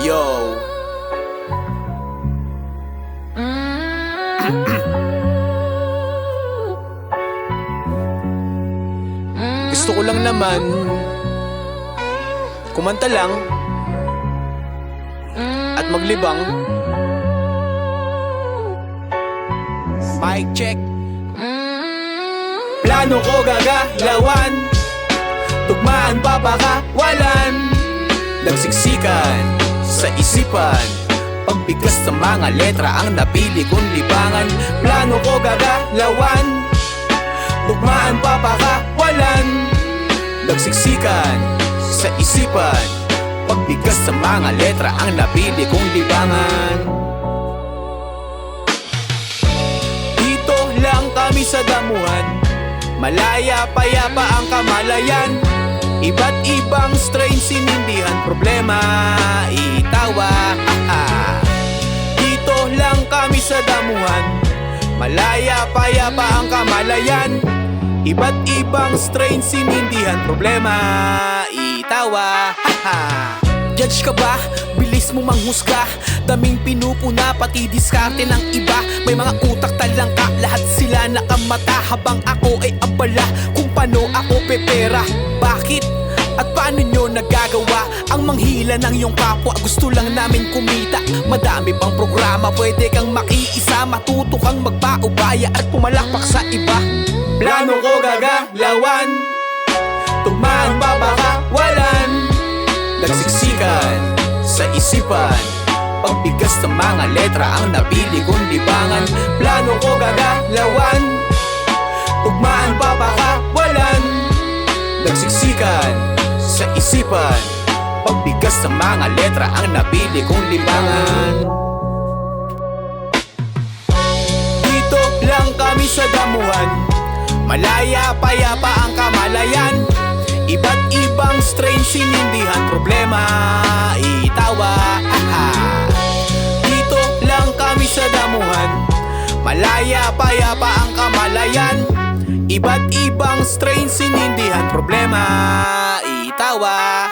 Yo. Gusto ko lang naman kumanta lang at maglibang. Mic check. Plano ko gagalawan, tugmaan papakawalan, nagsiksikan sa isipan, pagbigas sa mga letra ang napili kong libangan. Plano ko gagalawan, tugmaan papakawalan, nagsiksikan sa isipan, pagbigas sa mga letra ang napili kong libangan. Dito lang kami sa damuhan, malaya payapa ang kamalayan. Iba't ibang strain, sinindihan, problema, itawa. Dito lang kami sa damuhan, malaya payapa ang kamalayan. Iba't ibang strain, sinindihan, problema, itawa. Judge ka ba? Bilis mo manghusga. Daming pinupuna, pati diskarte ng iba. May mga utak talangka, lahat sila nakamata. Habang ako ay abala kung paano ako pepera. Bakit? At paano nyo nagagawa? Ang manghila ng iyong kapwa, gusto lang namin kumita. Madami pang programa, pwede kang makiisa. Matuto kang magpaubaya at pumalakpak sa iba. Plano ko gagalawan, tugmaan papakawalan, nagsiksikan sa isipan, pagbigas ng mga letra ang napili kong libangan. Plano ko gagalawan, tugmaan papakawalan, nagsiksikan sa isipan, pagbigas ng mga letra ang napili kong libangan. Dito lang kami sa damuhan, malaya payapa ang kamalayan. Iba't ibang strain, sinindihan, problema, itawa. Dito lang kami sa damuhan, malaya payapa ang kamalayan. Iba't ibang strain, sinindihan, problema, itawa.